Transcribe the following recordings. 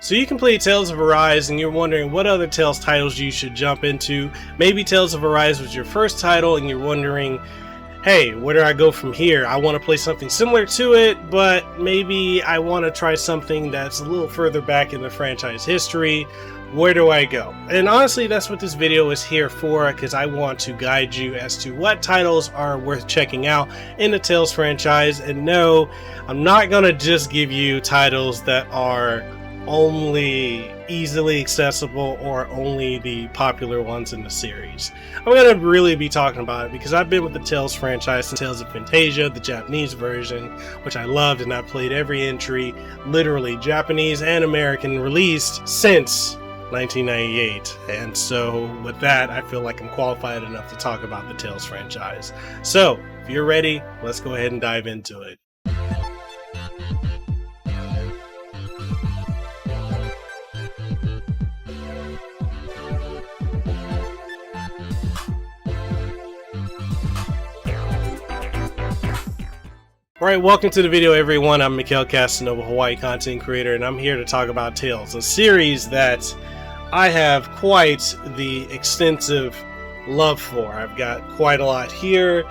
So you can play Tales of Arise and you're wondering what other Tales titles you should jump into. Maybe Tales of Arise was your first title and you're wondering, hey, where do I go from here? I want to play something similar to it, but maybe I want to try something that's a little further back in the franchise history. Where do I go? And honestly, that's what this video is here for, because I want to guide you as to what titles are worth checking out in the Tales franchise. And no, I'm not going to just give you titles that are only easily accessible or only the popular ones in the series. I'm going to really be talking about it because I've been with the Tales franchise since Tales of Fantasia, the Japanese version, which I loved, and I played every entry, literally Japanese and American, released since 1998. And so with that, I feel like I'm qualified enough to talk about the Tales franchise. So if you're ready, let's go ahead and dive into it. Alright, welcome to the video everyone. I'm Mikhail Kasanova, Hawaii content creator, and I'm here to talk about Tales, a series that I have quite the extensive love for. I've got quite a lot here,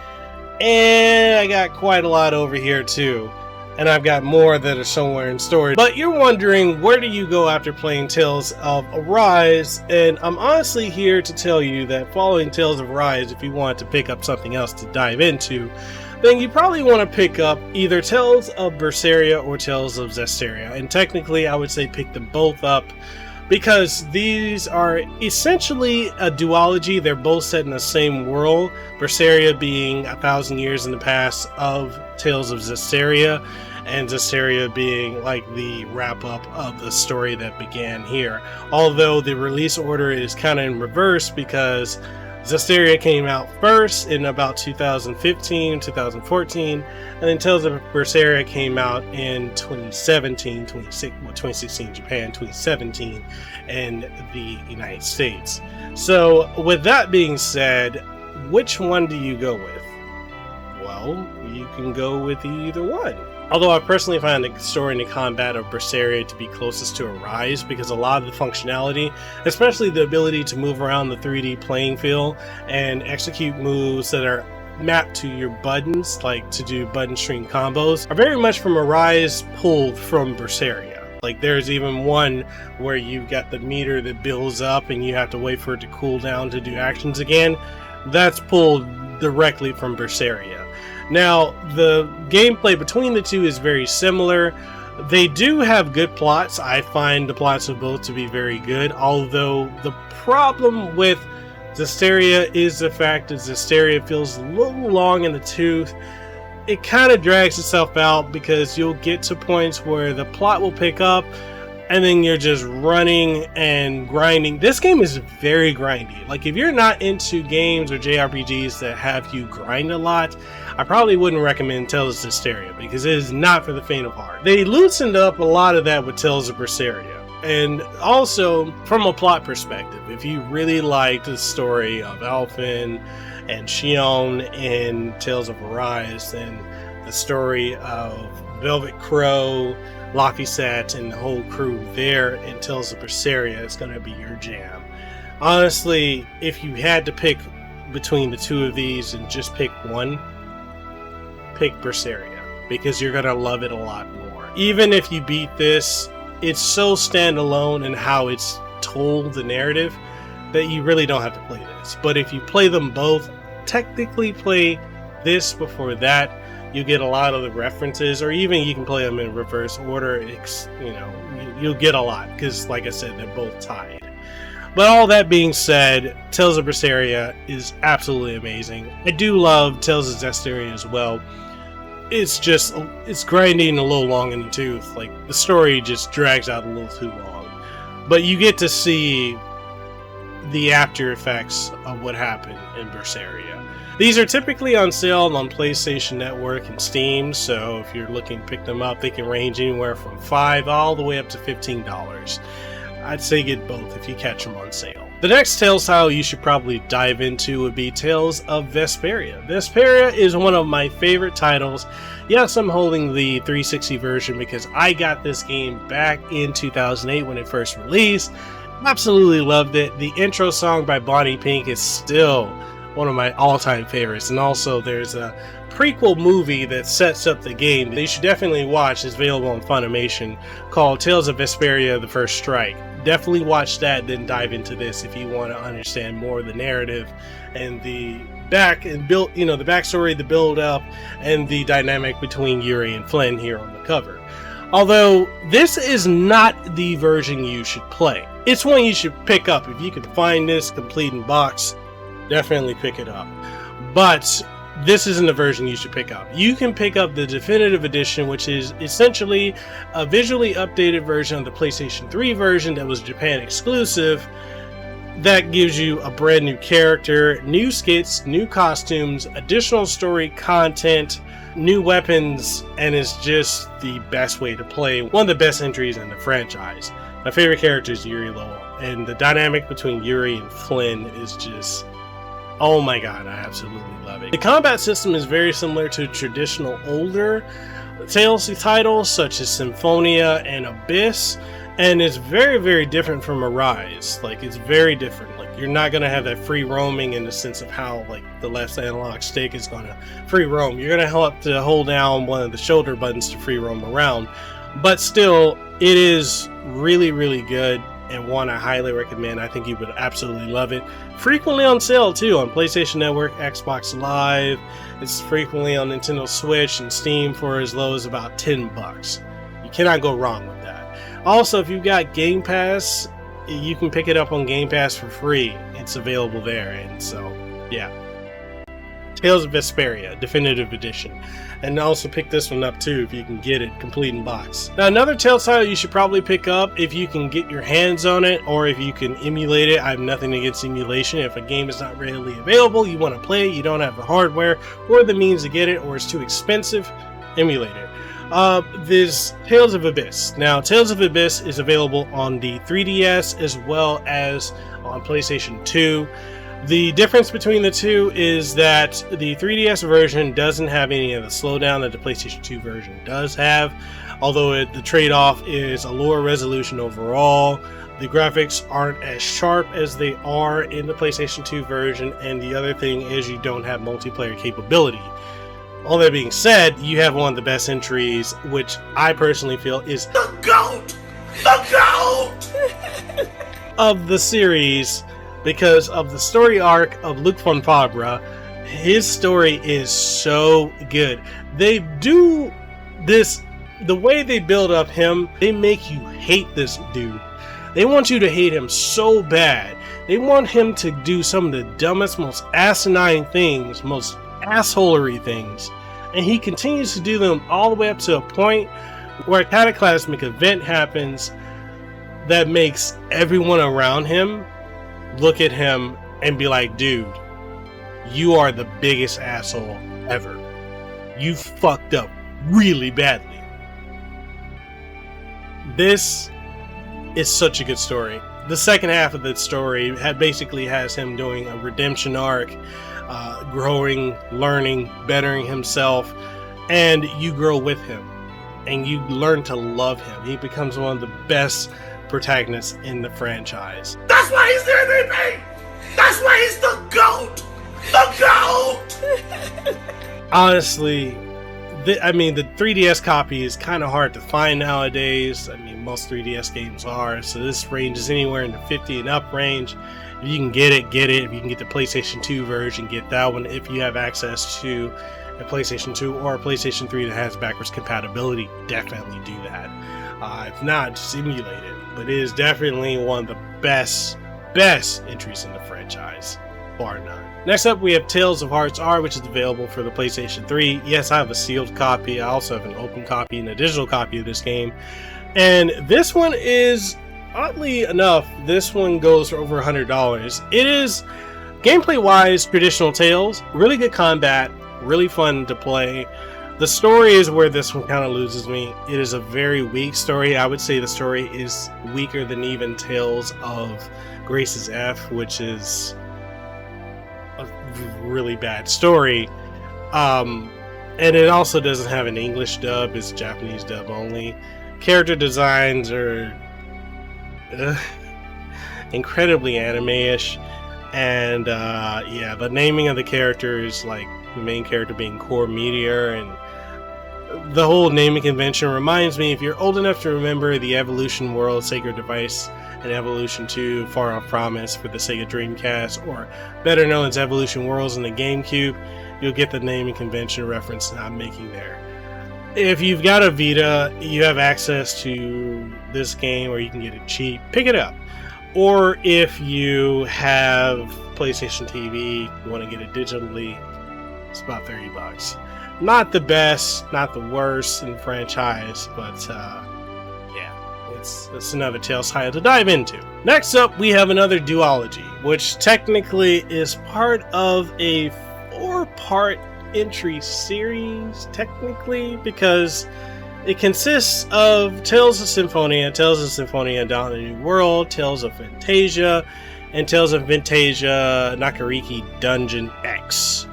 and I got quite a lot over here too. And I've got more that are somewhere in storage. But you're wondering, where do you go after playing Tales of Arise? And I'm honestly here to tell you that following Tales of Arise, if you want to pick up something else to dive into, then you probably want to pick up either Tales of Berseria or Tales of Zestiria. And technically, I would say pick them both up because these are essentially a duology. They're both set in the same world, Berseria being 1,000 years in the past of Tales of Zestiria, and Zestiria being like the wrap-up of the story that began here. Although the release order is kind of in reverse because Zestiria came out first in about 2015, 2014, and then Tales of Berseria came out in 2016 Japan, 2017 in the United States. So with that being said, which one do you go with? Well, you can go with either one. Although I personally find the story and the combat of Berseria to be closest to Arise because a lot of the functionality, especially the ability to move around the 3D playing field and execute moves that are mapped to your buttons, like to do button string combos, are very much from Arise pulled from Berseria. Like there's even one where you've got the meter that builds up and you have to wait for it to cool down to do actions again. That's pulled directly from Berseria. Now, the gameplay between the two is very similar. They do have good plots. I find the plots of both to be very good, although the problem with Zestiria is the fact that Zestiria feels a little long in the tooth. It kind of drags itself out because you'll get to points where the plot will pick up and then you're just running and grinding. This game is very grindy. Like if you're not into games or JRPGs that have you grind a lot, I probably wouldn't recommend Tales of Zestiria because it is not for the faint of heart. They loosened up a lot of that with Tales of Berseria. And also, from a plot perspective, if you really liked the story of Alphen and Xion in Tales of Arise, and the story of Velvet Crow, Laphicet, and the whole crew there in Tales of Berseria, it's going to be your jam. Honestly, if you had to pick between the two of these and just pick one, pick Berseria, because you're going to love it a lot more. Even if you beat this, it's so standalone in how it's told the narrative that you really don't have to play this. But if you play them both, technically play this before that, you get a lot of the references, or even you can play them in reverse order. You'll get a lot because, like I said, they're both tied. But all that being said, Tales of Berseria is absolutely amazing. I do love Tales of Zestiria as well. It's grinding a little long in the tooth. Like the story just drags out a little too long. But you get to see the after effects of what happened in Berseria. These are typically on sale on PlayStation Network and Steam, so if you're looking to pick them up, they can range anywhere from $5 all the way up to $15. I'd say get both if you catch them on sale. The next Tales title you should probably dive into would be Tales of Vesperia. Vesperia is one of my favorite titles. Yes, I'm holding the 360 version because I got this game back in 2008 when it first released. Absolutely loved it. The intro song by Bonnie Pink is still one of my all-time favorites, and also there's a prequel movie that sets up the game that you should definitely watch. It's available on Funimation, called Tales of Vesperia: The First Strike. Definitely watch that, then dive into this if you want to understand more of the narrative and the the backstory, the build up, and the dynamic between Yuri and Flynn here on the cover. Although this is not the version you should play. It's one you should pick up. If you can find this complete in box, definitely pick it up. But this isn't the version you should pick up. You can pick up the definitive edition, which is essentially a visually updated version of the PlayStation 3 version that was Japan exclusive. That gives you a brand new character, new skits, new costumes, additional story content, new weapons, and it's just the best way to play one of the best entries in the franchise. My favorite character is Yuri Lowell, and the dynamic between Yuri and Flynn is just, oh my god, I absolutely love it. The combat system is very similar to traditional older Tales titles such as Symphonia and Abyss, and it's very, very different from Arise. Like, it's very different. Like, you're not going to have that free roaming in the sense of how, like, the left analog stick is going to free roam. You're going to have to hold down one of the shoulder buttons to free roam around. But still, it is really, really good, and one I highly recommend. I think you would absolutely love it. Frequently on sale, too, on PlayStation Network, Xbox Live. It's frequently on Nintendo Switch and Steam for as low as about $10. You cannot go wrong with that. Also, if you've got Game Pass, you can pick it up on Game Pass for free. It's available there, and so, yeah. Tales of Vesperia, Definitive Edition. And also pick this one up too if you can get it complete in box. Now, another Tales title you should probably pick up if you can get your hands on it, or if you can emulate it. I have nothing against emulation. If a game is not readily available, you want to play it, you don't have the hardware or the means to get it, or it's too expensive, emulate it. There's Tales of Abyss. Now, Tales of Abyss is available on the 3DS as well as on PlayStation 2. The difference between the two is that the 3DS version doesn't have any of the slowdown that the PlayStation 2 version does have, although the trade-off is a lower resolution overall. The graphics aren't as sharp as they are in the PlayStation 2 version, and the other thing is you don't have multiplayer capability. All that being said, you have one of the best entries, which I personally feel is the GOAT! The GOAT! of the series, because of the story arc of Luc von Fabra. His story is so good. They do this, the way they build up him, they make you hate this dude. They want you to hate him so bad. They want him to do some of the dumbest, most asinine things, most assholery things, and he continues to do them all the way up to a point where a cataclysmic event happens that makes everyone around him look at him and be like, dude, you are the biggest asshole ever. You fucked up really badly. This is such a good story. The second half of the story basically has him doing a redemption arc, growing, learning, bettering himself, and you grow with him and you learn to love him. He becomes one of the best protagonists in the franchise. That's why he's the MVP! That's why he's the GOAT! The GOAT! Honestly, the 3DS copy is kind of hard to find nowadays. I mean, most 3DS games are, so this ranges anywhere in the 50 and up range. If you can get it, get it. If you can get the PlayStation 2 version, get that one. If you have access to a PlayStation 2 or a PlayStation 3 that has backwards compatibility, definitely do that. If not, just emulate it. But it is definitely one of the best entries in the franchise, bar none. Next up, we have Tales of Hearts R, which is available for the PlayStation 3. Yes, I have a sealed copy. I also have an open copy and a digital copy of this game. And this one is, oddly enough, this one goes for over $100. It is, gameplay-wise, traditional Tales. Really good combat, really fun to play. The story is where this one kind of loses me. It is a very weak story. I would say the story is weaker than even Tales of Grace's F, which is a really bad story. And it also doesn't have an English dub, it's Japanese dub only. Character designs are incredibly anime-ish, and yeah, the naming of the characters, like the main character being Core Meteor, and the whole naming convention reminds me, if you're old enough to remember the Evolution World Sacred Device and Evolution 2 Far Off Promise for the Sega Dreamcast, or better known as Evolution Worlds in the GameCube, you'll get the naming convention reference that I'm making there. If you've got a Vita, you have access to this game, or you can get it cheap, pick it up. Or if you have PlayStation TV, you want to get it digitally, it's about $30. Not the best, not the worst in the franchise, but yeah, it's another Tales title to dive into. Next up, we have another duology, which technically is part of a 4-part entry series, technically, because it consists of Tales of Symphonia, Dawn of the New World, Tales of Fantasia, and Tales of Fantasia Nakariki Dungeon X.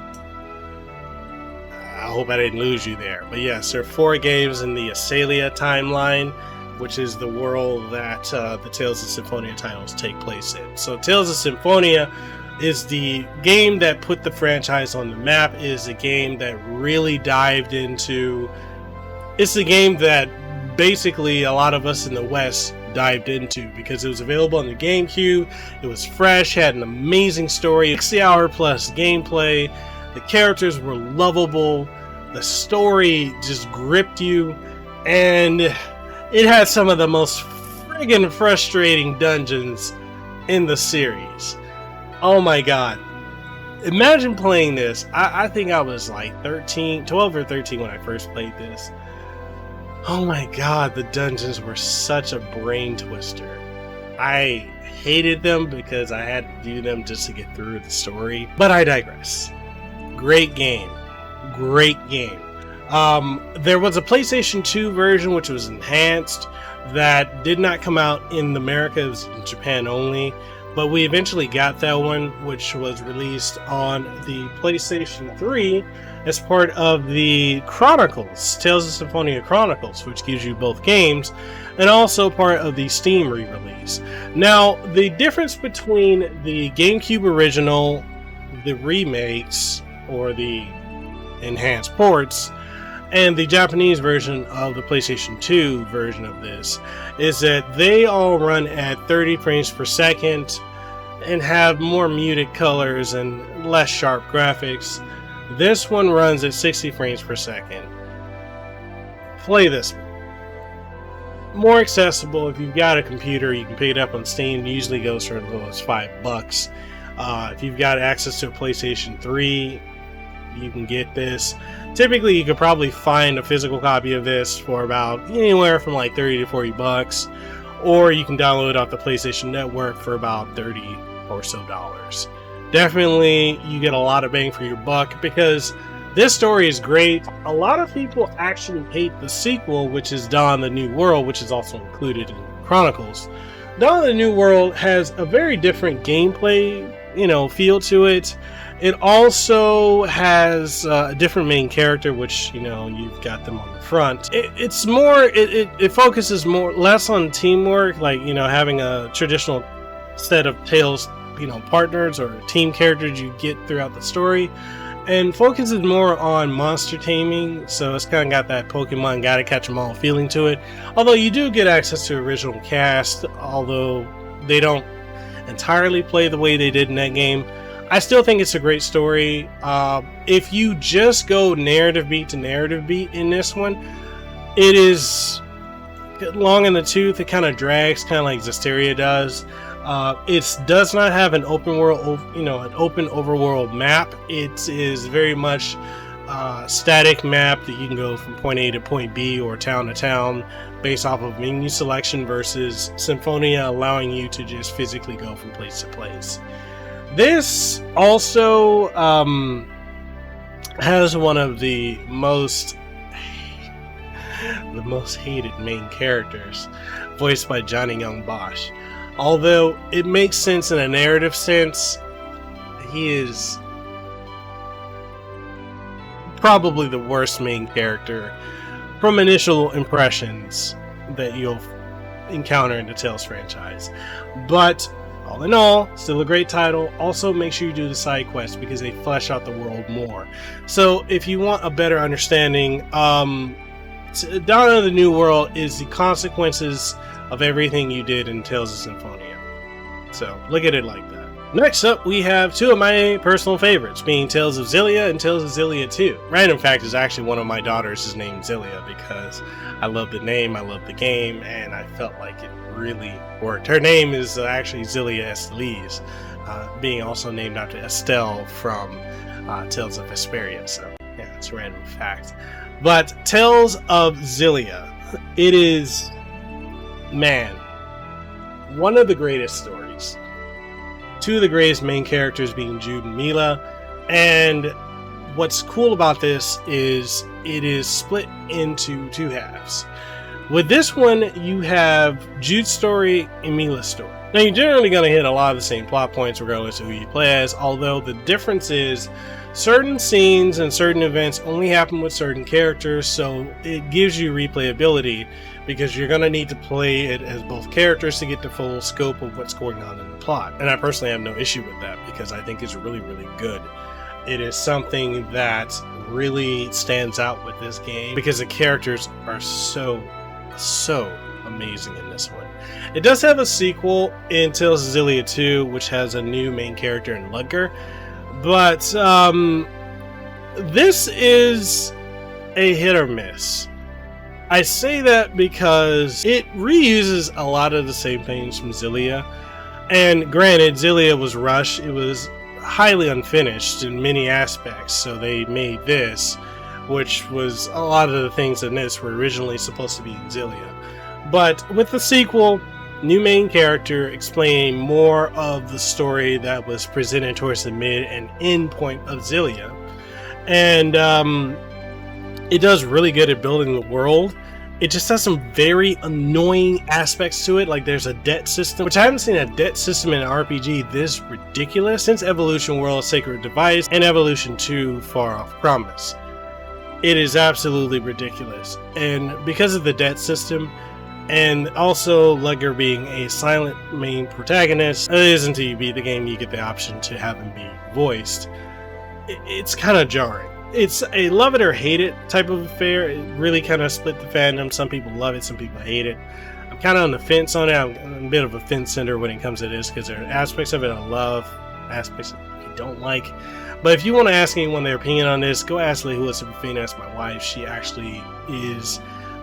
I hope I didn't lose you there. But yes, there are 4 games in the Xillia timeline, which is the world that the Tales of Symphonia titles take place in. So Tales of Symphonia is the game that put the franchise on the map, is a game that really dived into... It's the game that basically a lot of us in the West dived into, because it was available on the GameCube, it was fresh, had an amazing story, 60-hour plus gameplay, the characters were lovable, the story just gripped you, and it had some of the most friggin' frustrating dungeons in the series. Oh my god. Imagine playing this. I think I was like 12 or 13 when I first played this. Oh my god, the dungeons were such a brain twister. I hated them because I had to do them just to get through the story. But I digress. Great game. Great game. There was a PlayStation 2 version which was enhanced that did not come out in America. It was in Japan only. But we eventually got that one, which was released on the PlayStation 3 as part of the Chronicles, Tales of Symphonia Chronicles, which gives you both games, and also part of the Steam re-release. Now, the difference between the GameCube original, the remakes, or the enhanced ports, and the Japanese version of the PlayStation 2 version of this is that they all run at 30 frames per second and have more muted colors and less sharp graphics. This one runs at 60 frames per second. Play this one. More accessible. If you've got a computer, you can pick it up on Steam. It usually goes for as low as $5. If you've got access to a PlayStation 3, you can get this. Typically, you could probably find a physical copy of this for about anywhere from like $30 to $40, or you can download it off the PlayStation Network for about $30 or so. Definitely, you get a lot of bang for your buck because this story is great. A lot of people actually hate the sequel, which is Dawn of the New World, which is also included in Chronicles. Dawn of the New World has a very different gameplay, feel to it. It also has a different main character, which, you've got them on the front. It's more, it focuses less on teamwork, like, having a traditional set of Tales, partners or team characters you get throughout the story, and focuses more on monster taming. So it's kind of got that Pokemon gotta catch 'em all feeling to it. Although you do get access to original cast, although they don't entirely play the way they did in that game. I still think it's a great story. If you just go narrative beat to narrative beat in this one, it is long in the tooth. It kind of drags, kind of like Zestiria does. It does not have an open world, an open overworld map. It is very much a static map that you can go from point A to point B or town to town based off of menu selection, versus Symphonia allowing you to just physically go from place to place. This also has one of the most the most hated main characters, voiced by Johnny Young Bosch. Although it makes sense in a narrative sense, he is probably the worst main character from initial impressions that you'll encounter in the Tales franchise. But all in all, still a great title. Also, make sure you do the side quests because they flesh out the world more. So if you want a better understanding, Dawn of the New World is the consequences of everything you did in Tales of Symphonia. So look at it like that. Next up, we have two of my personal favorites, being Tales of Xillia and Tales of Xillia 2. Random fact is actually one of my daughters is named Xillia because I love the name, I love the game, and I felt like it really worked. Her name is actually Xillia Estelise, being also named after Estelle from Tales of Vesperia. So yeah, it's a random fact. But Tales of Xillia, it is, man, one of the greatest stories. Two of the greatest main characters being Jude and Mila, and what's cool about this is it is split into two halves. With this one, you have Jude's story and Mila's story. Now, you're generally going to hit a lot of the same plot points regardless of who you play as, although the difference is certain scenes and certain events only happen with certain characters, so it gives you replayability because you're going to need to play it as both characters to get the full scope of what's going on in the plot. And I personally have no issue with that because I think it's really, really good. It is something that really stands out with this game because the characters are so amazing in this one. It does have a sequel in Tales of Xillia 2, which has a new main character in Ludger, but this is a hit or miss. I say that because it reuses a lot of the same things from Xillia, and granted, Xillia was rushed. It was highly unfinished in many aspects, so they made this, which was a lot of the things in this were originally supposed to be in Xillia. But with the sequel, new main character explaining more of the story that was presented towards the mid and end point of Xillia, and it does really good at building the world. It just has some very annoying aspects to it, like there's a debt system, which I haven't seen a debt system in an RPG this ridiculous since Evolution World Sacred Device and Evolution 2 Far Off Promise. It is absolutely ridiculous, and because of the debt system, and also Ludger being a silent main protagonist, it is until you beat the game you get the option to have him be voiced. It's kind of jarring. It's a love it or hate it type of affair. It really kind of split the fandom. Some people love it, some people hate it. I'm kind of on the fence on it. I'm a bit of a fence sitter when it comes to this because there are aspects of it I love, aspects I don't like. But if you want to ask anyone their opinion on this, go ask Lehua Superfina. That's my wife. She actually is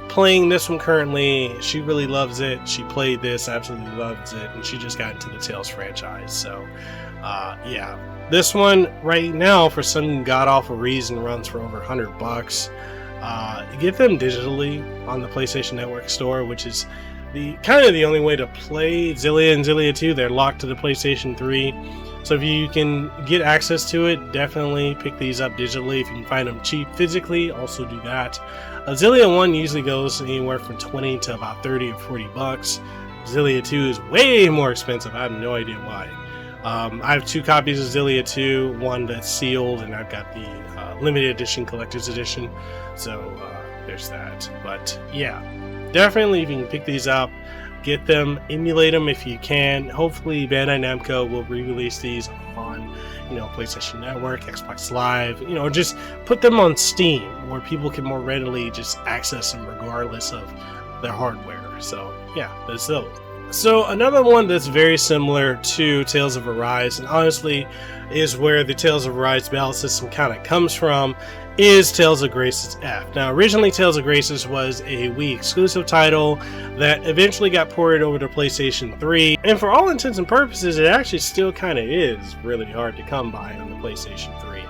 playing this one currently. She really loves it. She played this, absolutely loves it, and she just got into the Tales franchise. So, yeah. This one right now, for some god-awful reason, runs for over $100. Get them digitally on the PlayStation Network store, which is the only way to play Xillia and Xillia 2. They're locked to the PlayStation 3. So if you can get access to it, definitely pick these up digitally. If you can find them cheap physically, also do that. Xillia 1 usually goes anywhere from 20 to about 30 or 40 bucks. Xillia 2 is way more expensive. I have no idea why. I have two copies of Xillia 2, one that's sealed, and I've got the limited edition collector's edition. So there's that. But yeah, definitely if you can pick these up, get them, emulate them if you can. Hopefully Bandai Namco will re-release these on, PlayStation Network, Xbox Live, just put them on Steam where people can more readily just access them regardless of their hardware. So yeah, there's those. So another one that's very similar to Tales of Arise, and honestly is where the Tales of Arise battle system kind of comes from, is Tales of Graces F. Now, originally Tales of Graces was a Wii exclusive title that eventually got ported over to PlayStation 3, and for all intents and purposes, it actually still kind of is really hard to come by on the PlayStation 3.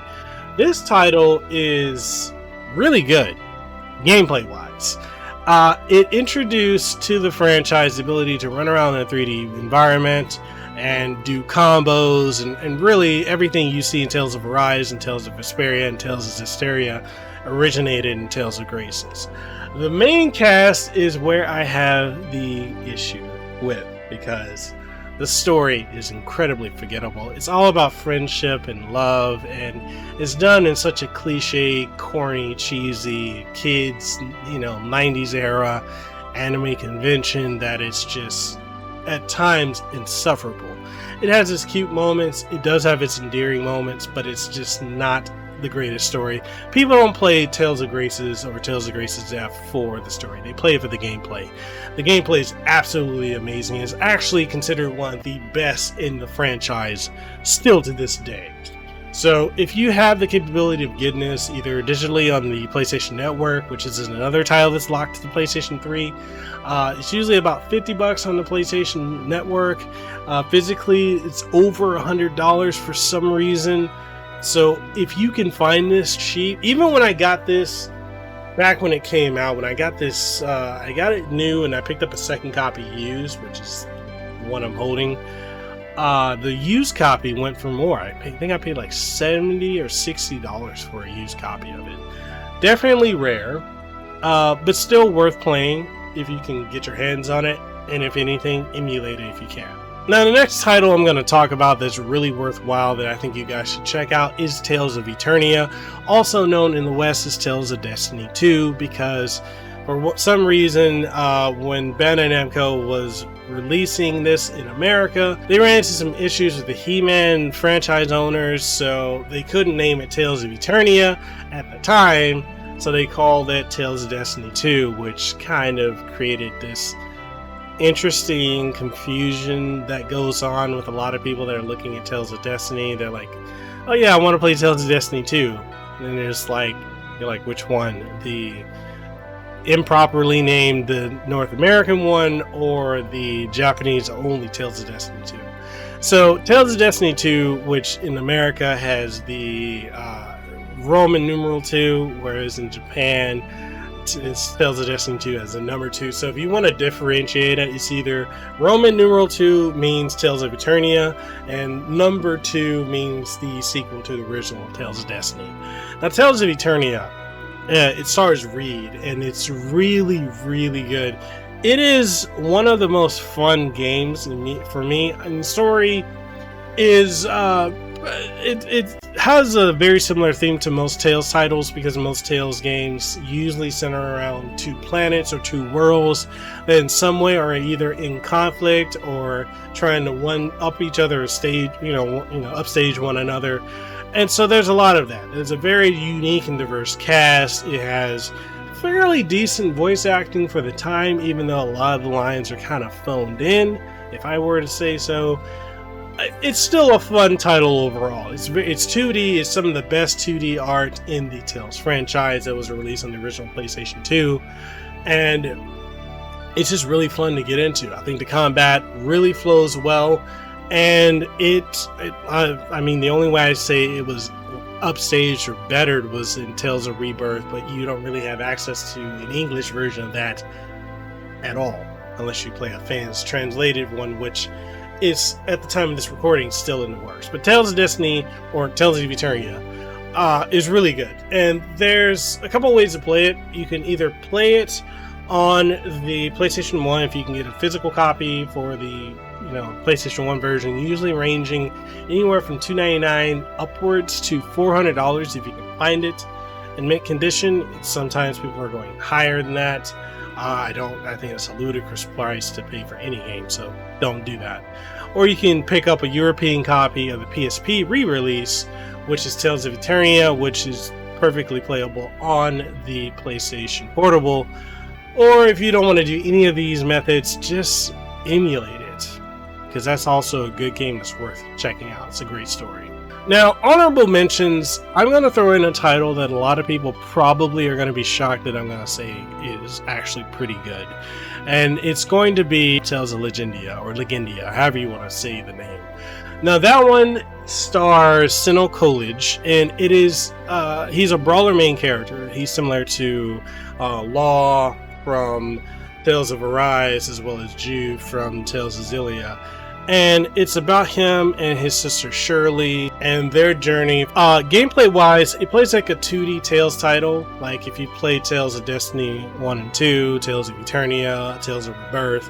This title is really good, gameplay-wise. It introduced to the franchise the ability to run around in a 3D environment and do combos and really everything you see in Tales of Arise and Tales of Vesperia and Tales of Zestiria originated in Tales of Graces. The main cast is where I have the issue with, because the story is incredibly forgettable. It's all about friendship and love, and it's done in such a cliche, corny, cheesy, kids, 90s era anime convention that it's just, at times, insufferable. It has its cute moments, it does have its endearing moments, but it's just not the greatest story. People don't play Tales of Graces or Tales of Graces F for the story. They play it for the gameplay. The gameplay is absolutely amazing. It's actually considered one of the best in the franchise still to this day. So if you have the capability of getting this either digitally on the PlayStation Network, which is another title that's locked to the PlayStation 3, it's usually about $50 on the PlayStation Network. Physically, it's over $100 for some reason. So if you can find this cheap, even when I got this back when it came out, when I got this, I got it new and I picked up a second copy used, which is the one I'm holding. The used copy went for more. I think I paid like $70 or $60 for a used copy of it. Definitely rare, but still worth playing if you can get your hands on it, and if anything, emulate it if you can. Now, the next title I'm going to talk about that's really worthwhile that I think you guys should check out is Tales of Eternia, also known in the West as Tales of Destiny 2, because for some reason, when Bandai Namco was releasing this in America, they ran into some issues with the He-Man franchise owners, so they couldn't name it Tales of Eternia at the time, so they called it Tales of Destiny 2, which kind of created this interesting confusion that goes on with a lot of people that are looking at Tales of Destiny. They're like, oh yeah, I want to play Tales of Destiny 2. And there's like, you're like, which one? The improperly named the North American one, or the Japanese only Tales of Destiny 2? So Tales of Destiny 2, which in America has the Roman numeral 2, whereas in Japan it's Tales of Destiny 2 as a number 2. So if you want to differentiate it, it's either Roman numeral 2 means Tales of Eternia, and number 2 means the sequel to the original Tales of Destiny. Now, Tales of Eternia, it stars Reed, and it's really, really good. It is one of the most fun games for me. And the story is it has a very similar theme to most Tales titles, because most Tales games usually center around two planets or two worlds that in some way are either in conflict or trying to one-up each other, or stage, upstage one another. And so there's a lot of that. There's a very unique and diverse cast. It has fairly decent voice acting for the time, even though a lot of the lines are kind of phoned in, if I were to say so. It's still a fun title overall. It's 2D. It's some of the best 2D art in the Tales franchise that was released on the original PlayStation 2. And it's just really fun to get into. I think the combat really flows well. And I mean, the only way I'd say it was upstaged or bettered was in Tales of Rebirth, but you don't really have access to an English version of that at all, unless you play a fans translated one, which is, at the time of this recording, still in the works. But Tales of Destiny, or Tales of Eternia, is really good. And there's a couple ways to play it. You can either play it on the PlayStation 1 if you can get a physical copy for the PlayStation 1 version, usually ranging anywhere from $299 upwards to $400 if you can find it in mint condition. Sometimes people are going higher than that. I think it's a ludicrous price to pay for any game, so don't do that. Or you can pick up a European copy of the PSP re-release, which is Tales of Eternia, which is perfectly playable on the PlayStation Portable. Or if you don't want to do any of these methods, just emulate it, because that's also a good game that's worth checking out. It's a great story. Now, honorable mentions, I'm going to throw in a title that a lot of people probably are going to be shocked that I'm going to say is actually pretty good. And it's going to be Tales of Legendia, or Legendia, however you want to say the name. Now, that one stars Sinnoh Coolidge, and it is, he's a brawler main character. He's similar to Law from Tales of Arise, as well as Jude from Tales of Xillia. and it's about him and his sister Shirley and their journey. Gameplay wise, it plays like a 2D Tales title. Like if you play Tales of Destiny 1 and 2, Tales of Eternia, Tales of Rebirth,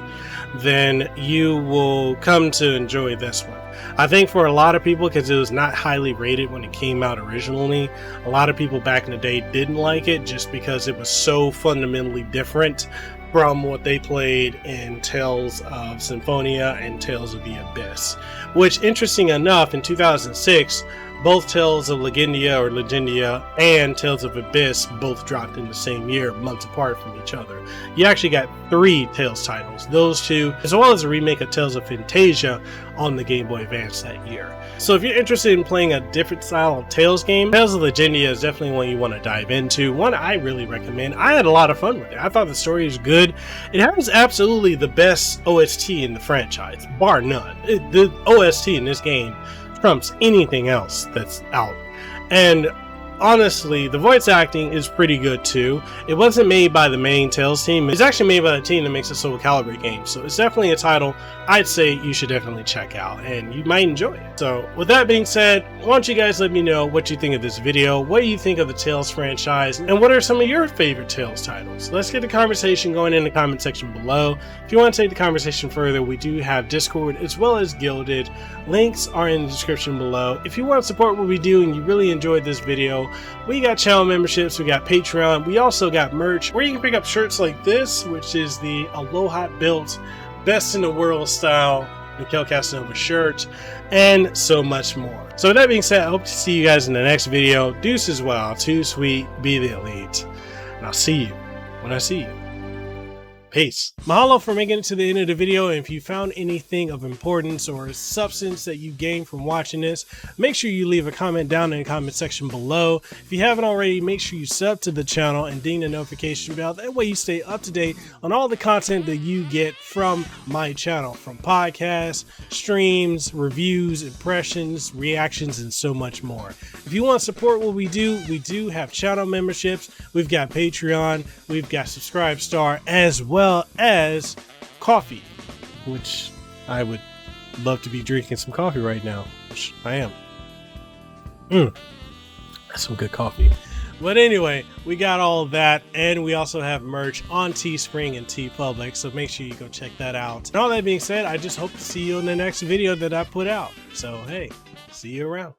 then you will come to enjoy this one. I think for a lot of people, because it was not highly rated when it came out originally, a lot of people back in the day didn't like it just because it was so fundamentally different from what they played in Tales of Symphonia and Tales of the Abyss. Which, interesting enough, in 2006, both Tales of Legendia and Tales of Abyss both dropped in the same year, months apart from each other. You actually got 3 Tales titles, those 2, as well as a remake of Tales of Fantasia on the Game Boy Advance that year. So if you're interested in playing a different style of Tales game, Tales of Legendia is definitely one you want to dive into. One I really recommend. I had a lot of fun with it. I thought the story was good. It has absolutely the best OST in the franchise, bar none. The OST in this game trumps anything else that's out. And honestly, the voice acting is pretty good too. It wasn't made by the main Tales team. It's actually made by the team that makes the Soul Calibur games. So it's definitely a title I'd say you should definitely check out, and you might enjoy it. So with that being said, why don't you guys let me know what you think of this video, what do you think of the Tales franchise, and what are some of your favorite Tales titles? Let's get the conversation going in the comment section below. If you want to take the conversation further, we do have Discord as well as Guilded. Links are in the description below. If you want to support what we do and you really enjoyed this video, we got channel memberships, we got Patreon, we also got merch where you can pick up shirts like this, which is the Aloha built best in the world style Mikhail Kasanova shirt, and so much more. So with that being said, I hope to see you guys in the next video. Deuces well, too sweet, be the elite, and I'll see you when I see you. Peace. Mahalo for making it to the end of the video, and if you found anything of importance or substance that you gained from watching this, make sure you leave a comment down in the comment section below. If you haven't already, make sure you sub to the channel and ding the notification bell. That way you stay up to date on all the content that you get from my channel, from podcasts, streams, reviews, impressions, reactions, and so much more. If you want to support what we do have channel memberships, we've got Patreon, we've got Subscribe Star, as well as coffee, which I would love to be drinking some coffee right now, which I am. That's some good coffee. But anyway, we got all of that, and we also have merch on Teespring and TeePublic, so make sure you go check that out. And all that being said, I just hope to see you in the next video that I put out. So hey, see you around.